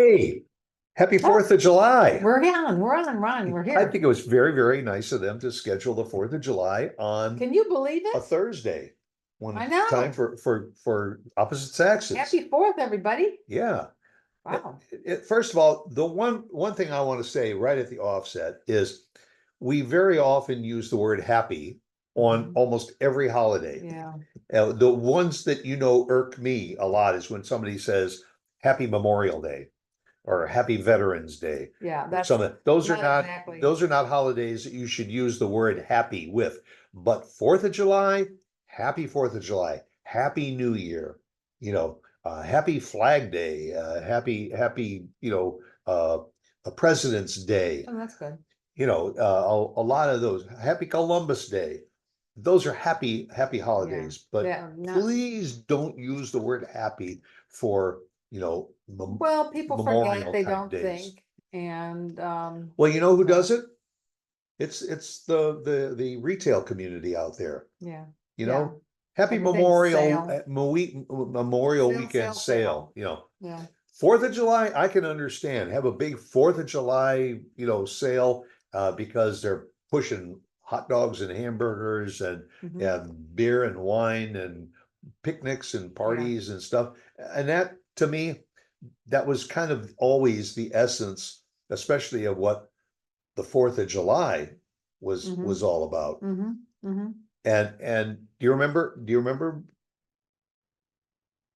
Hey, happy Oh, 4th of July. we're I here. think it was very, very nice of them to schedule the 4th of July on Can you believe a it? Thursday when I it's time know. for opposite Saxes. Happy 4th, everybody. Yeah. Wow. First of all, the one thing I want to say right at the offset is we very often use the word happy on Mhm. almost every holiday. Yeah, The ones that irk me a lot is when somebody says Happy Memorial Day or Happy Veterans Day yeah, or that's something. Those are not not exactly. those are not holidays that you should use the word happy with. But 4th of July, happy 4th of July, happy New Year, happy Flag Day, happy, a President's Day, Oh, that's good. a lot of those. Happy Columbus Day. Those are happy Yeah, holidays, but yeah, not please don't use the word happy for, well, people forget, memorial they type don't days. think, and Well, you know who so does it? It's the retail community out there. yeah, You yeah. know, happy Everything's sale. Memorial Sale, Weekend sale, sale. sale. Yeah. 4th of July, I can understand. Have a big 4th of July, sale because they're pushing hot dogs and hamburgers Hmm. and beer and wine and picnics and Yeah. parties and stuff. And that to me, that was kind of always the essence, especially of what the 4th of July Hmm. was all about. Hmm. Hmm. And do you remember,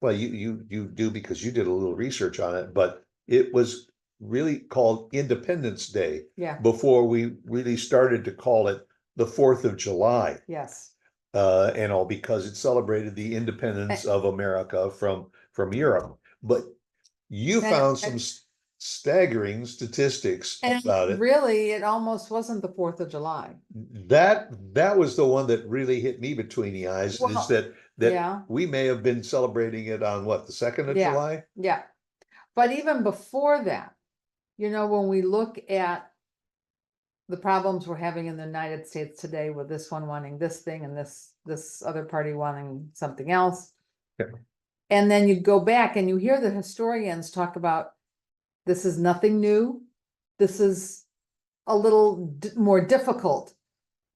well, you do because you did a little research on it, but it was really called Independence Day Yeah. before we really started to call it the 4th of July. Yes. And all because it celebrated the independence And, of America from Europe. But you and, found some staggering statistics and about it. really, it almost wasn't the 4th of July. That was the one that really hit me between the eyes, is Well, that yeah, we may have been celebrating it on what, the 2nd of yeah, July? yeah. But even before that, when we look at the problems we're having in the United States today with this one wanting this thing and this other party wanting something else. Yeah. And then you go back and you hear the historians talk about this is nothing new. This is a little more difficult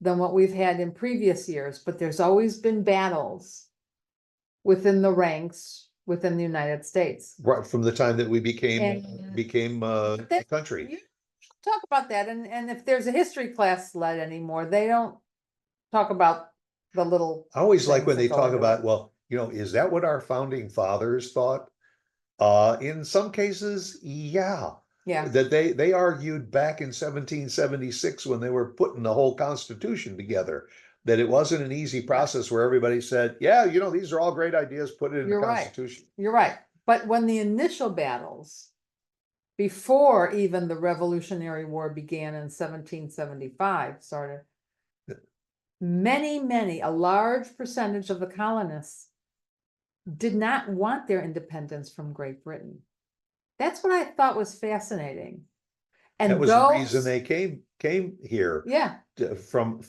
than what we've had in previous years, but there's always been battles within the ranks within the United States. Right from the time that we And became but then a country. you talk about that, and if there's a history class led anymore, they don't talk about the little I always like things when that they go talk into it. about, well, is that what our founding fathers thought? In some cases, yeah. Yeah, That they argued back in 1776 when they were putting the whole Constitution together, that it wasn't an easy yeah, process where everybody said, yeah, these are all great ideas, put it in the you're right. Constitution. You're right. But when the initial battles, before even the Revolutionary War began in 1775, started, a large percentage of the colonists did not want their independence from Great Britain. That's what I thought was fascinating. That And was the reason those, they came here yeah, from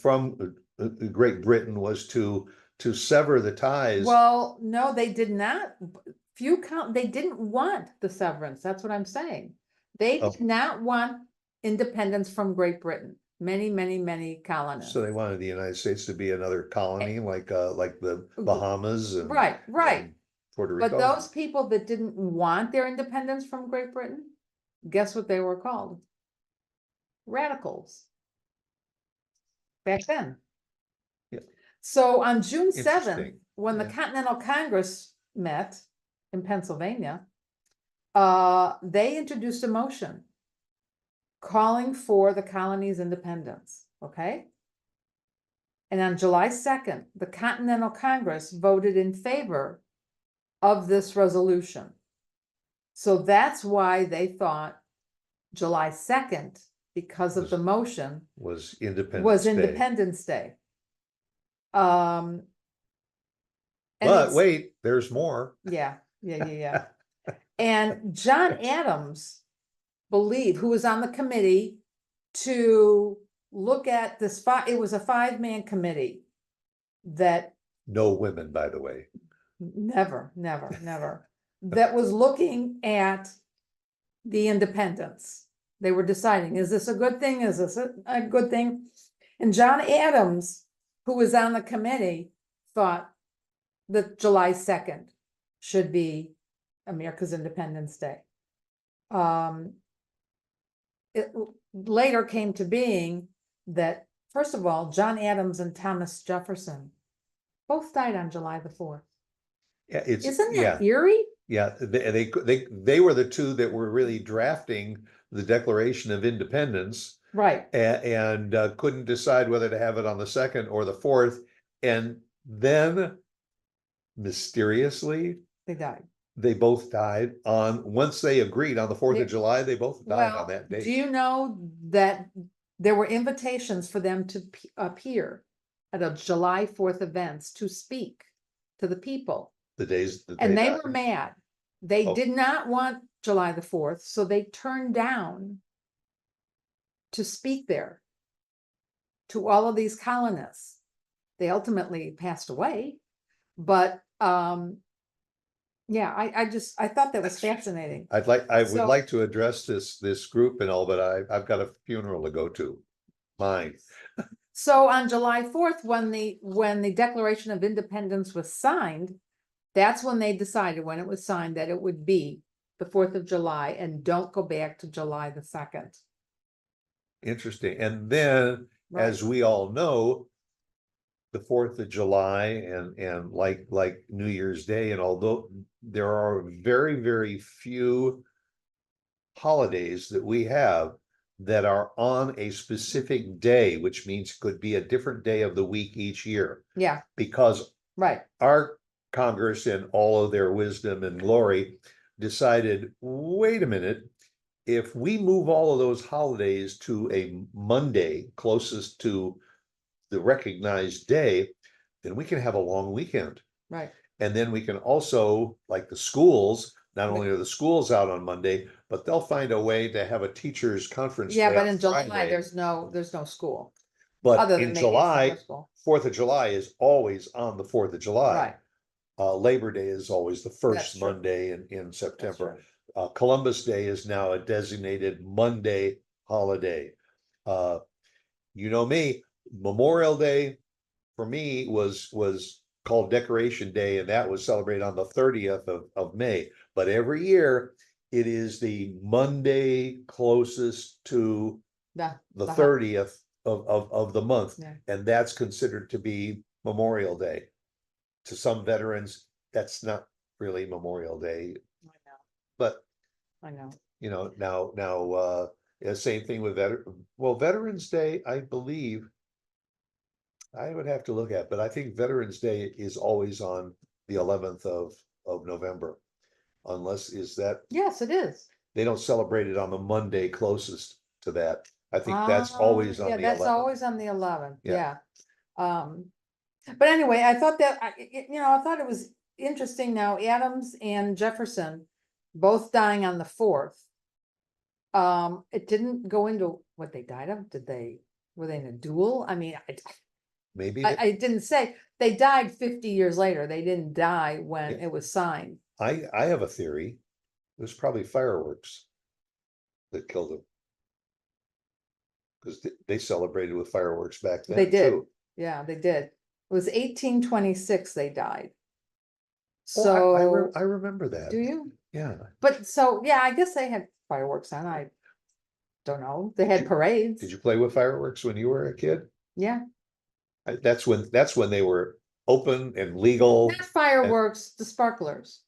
Great Britain, was to sever the ties. well, no, they did not. They didn't want the severance. That's what I'm saying. They Oh, did not want independence from Great Britain. Many colonists. so they wanted the United States to be another Eh, colony like the Bahamas Right, right. and Puerto But Rico. those people that didn't want their independence from Great Britain, guess what they were called? Radicals back then. Yeah, So on June 7th, interesting. when the Yeah. Continental Congress met in Pennsylvania, they introduced a motion calling for the colony's independence, okay? And on July 2nd, the Continental Congress voted in favor of this resolution. So that's why they thought July 2nd, because of the motion, Was was Independence Day. Independence Day. And But wait, there's more. yeah. And John Adams who was on the committee to look at this, it was a 5-man committee that No women, by the way. never, that was looking at the independence. They were deciding, is this a good thing? Is this a good thing? And John Adams, who was on the committee, thought that July 2nd should be America's Independence Day. It later came to being that, first of all, John Adams and Thomas Jefferson both died on July the 4th. Yeah, it's, Isn't yeah, that eerie? yeah, they were the two that were really drafting the Declaration of Independence. Right. And couldn't decide whether to have it on the 2nd or the 4th. And then mysteriously, They died. they both died once they agreed on the 4th Yeah. of July, they both died Well, on that do date. you know that there were invitations for them to appear at a July 4th events to speak to the people? The days that And they died. were mad. They Oh. did not want July the 4th, so they turned down to speak there to all of these colonists. They ultimately passed away, but yeah, I thought that was fascinating. I would So- like to address this group and all, but I've got a funeral to go to. Mine. So on July 4th, when the Declaration of Independence was signed, that's when they decided, when it was signed, that it would be the 4th of July, and don't go back to July the 2nd. Interesting. And then, as we all know, the 4th of July and like New Year's Day, and although there are very, very few holidays that we have that are on a specific day, which means it could be a different day of the week each year, Yeah, because right. our Congress, in all of their wisdom and glory, decided, wait a minute, if we move all of those holidays to a Monday closest to the recognized day, then we can have a long weekend. Right. And then we can also, like the schools, not only are the schools out on Monday, but they'll find a way to have a teachers' conference. Yeah, day but on in July, Friday. there's no school. But other than in maybe July, summer school. 4th of July is always on the 4th of July. Right. Labor Day is always the first That's true. Monday in That's September. true. Columbus Day is now a designated Monday holiday. You know me, Memorial Day for me was called Decoration Day, and that was celebrated on the 30th of May. But every year it is the Monday closest to the The 30th of the month, Yeah. and that's considered to be Memorial Day. To some veterans, that's not really Memorial Day, I know. but I know. now, same thing with Veterans Day, I believe. I would have to look at, but I think Veterans Day is always on the 11th of November. Unless is that, Yes, it is. they don't celebrate it on the Monday closest to that. I think that's always on Yeah, the that's 11th. always on the 11th. Yeah. Yeah. But anyway, I thought that, I thought it was interesting now, Adams and Jefferson both dying on the 4th. It didn't go into what they died of. Were they in a duel? I mean, Maybe I didn't say, they died 50 years later. They didn't die when Yeah. it was signed. I have a theory. It was probably fireworks that killed them. Because they celebrated with fireworks back then They did. too. Yeah, they did. It was 1826 they died. Oh, So, I remember that. do you? Yeah. But so, yeah, I guess they had fireworks on. I don't know. They had parades. Did you play with fireworks when you were a kid? Yeah. That's when they were open and legal. Not fireworks, the sparklers.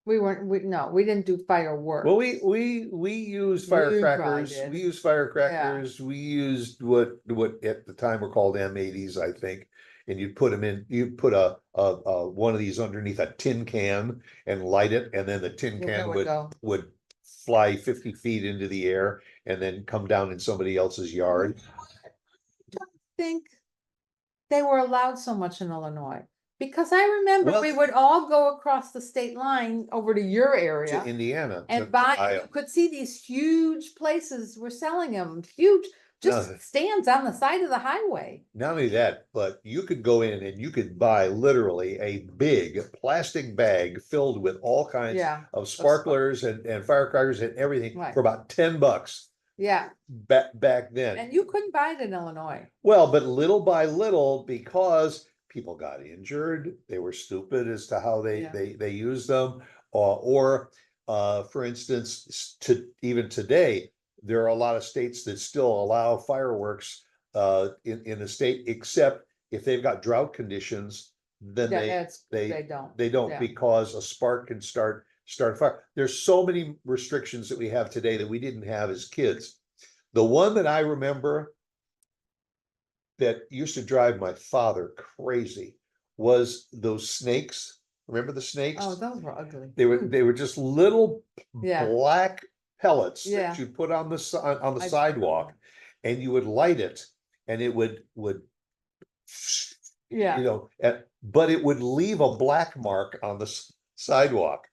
We didn't do fireworks. Well, we used You probably firecrackers. did. We used firecrackers. We used what at the time were called M80s, I think. And you'd put them in. You'd put a one of these underneath a tin can and light it, and then the tin Yeah, can it would go. would fly 50 feet into the air and then come down in somebody else's yard. I don't think they were allowed so much in Illinois. Because I remember Well- we would all go across the state line over to your area. To Indiana. And to buy, buy you 'em. could see these huge places were selling them, huge, just No. stands on the side of the highway. Not only that, but you could go in and you could buy literally a big plastic bag filled with all kinds Yeah, of sparklers and firecrackers and everything Right. for about $10 yeah, back then. and you couldn't buy it in Illinois. Well, but little by little, because people got injured, they were stupid as to how Yeah. they used them. Or for instance, even today, there are a lot of states that still allow fireworks in the state, except if they've got drought conditions, then Yeah, they they don't. Yeah. because a spark can start a fire. There's so many restrictions that we have today that we didn't have as kids. The one that I remember that used to drive my father crazy was those snakes. Remember the snakes? Oh, those were ugly. They were just little Yeah. black pellets Yeah. that you put on the on the I- sidewalk, and you would light it, and it would Yeah, but it would leave a black mark on the sidewalk.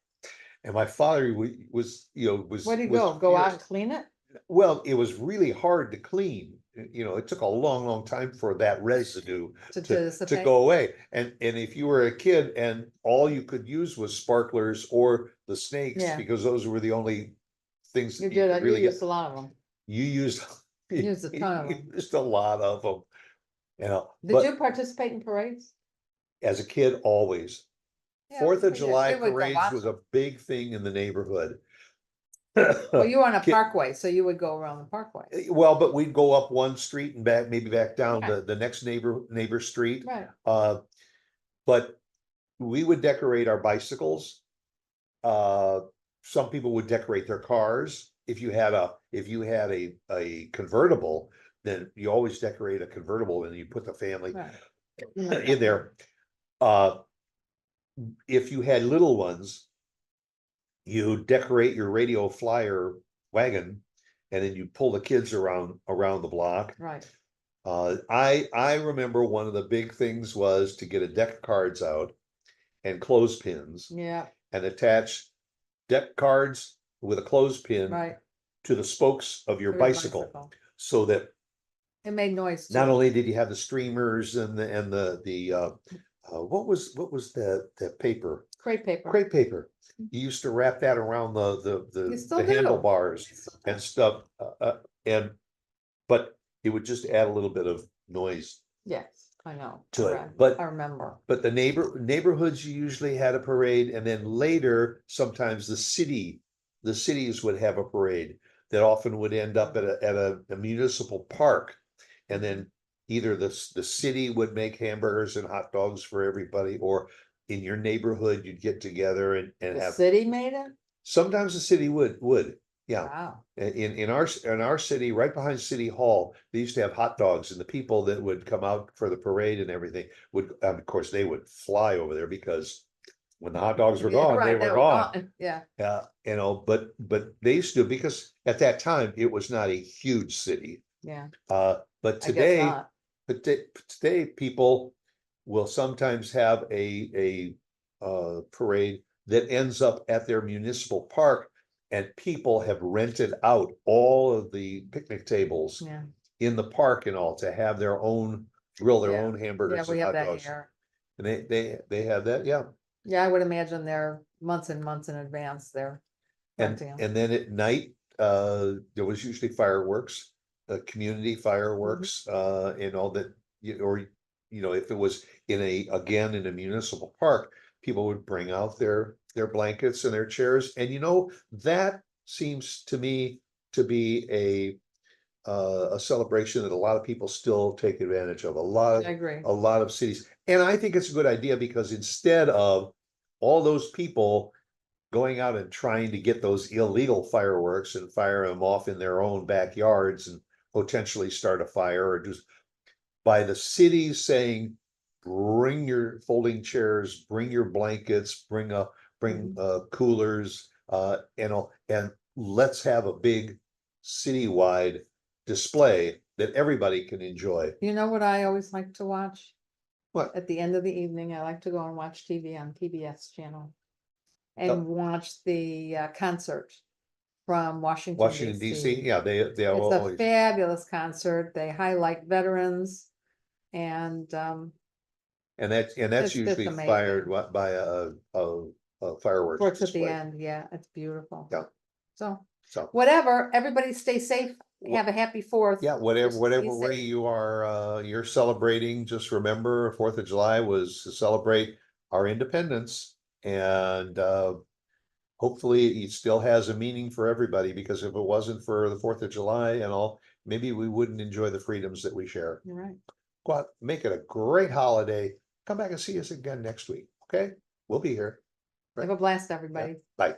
And my father was where'd he was go out furious. and clean it? Well, it was really hard to clean. It took a long time for that residue To to dissipate? go away. And if you were a kid and all you could use was sparklers or the snakes, Yeah. because those were the only things You that you did, could you really get. used a lot of them. You used Used a ton of you them. used a lot of them. Did But you participate in parades? as a kid, always. Yeah, Fourth of we did. July We would go parades watch was a them. big thing in the neighborhood. Well, you were on a Kid- parkway, so you would go around the parkway. Well, but we'd go up one street and maybe back down Right. the next neighbor street. Right, But we would decorate our bicycles. Some people would decorate their cars. If you had a convertible, then you always decorate a convertible and you put the family right. in there. If you had little ones, you decorate your radio flyer wagon, and then you pull the kids around the block. Right, I remember one of the big things was to get a deck of cards out and clothespins yeah, and attach deck cards with a clothespin right. to the spokes of your Every bicycle, so that It made noise not too. only did you have the streamers and what was the paper? Crepe paper. Crepe paper. You used to wrap that around You still the do. handlebars You still do. and stuff, but it would just add a little bit of noise Yes, I know. to it. Right. But I remember. the neighborhoods usually had a parade, and then later, sometimes the cities would have a parade that often would end up at a municipal park. And then either the city would make hamburgers and hot dogs for everybody, or in your neighborhood, you'd get together and The have, city made it? sometimes the city would, yeah. Wow. In our city, right behind City Hall, they used to have hot dogs, and the people that would come out for the parade and everything would, of course, they would fly over there, because when the hot dogs were Yeah, gone, right, they were gone. Yeah, Yeah, but they used to, because at that time, it was not a huge city. yeah. But I guess today, not. today people will sometimes have a parade that ends up at their municipal park, and people have rented out all of the picnic tables Yeah, in the park and all to have grill their Yeah. own yeah, hamburgers we and have hot that dogs. here. And they have that, yeah. Yeah, I would imagine they're months and months in advance there. And then at night, there was usually fireworks, community fireworks, and all that, if it was in a municipal park, people would bring out their blankets and their chairs, and that seems to me to be a celebration that a lot of people still take advantage of, I agree. a lot of cities. And I think it's a good idea, because instead of all those people going out and trying to get those illegal fireworks and fire them off in their own backyards and potentially start a fire, or just by the city saying, bring your folding chairs, bring your blankets, bring coolers, and let's have a big citywide display that everybody can enjoy. You know what I always like to watch? What? At the end of the evening, I like to go and watch TV on PBS channel. Yep. And watch the concert from Washington Washington DC, yeah, they It's a always, fabulous concert. They highlight veterans and and that's it's usually amazing. fired by a fireworks Works at the display. end. Yeah, it's beautiful. Yeah. So So, whatever, everybody stay safe. Have a happy 4th. yeah, Just be whatever way safe. you are, you're celebrating, just remember 4th of July was to celebrate our independence. And hopefully it still has a meaning for everybody, because if it wasn't for the 4th of July and all, maybe we wouldn't enjoy the freedoms that we share. You're right. Go out, make it a great holiday. Come back and see us again next week. Okay? We'll be here. Have a blast, Yeah. everybody. Bye.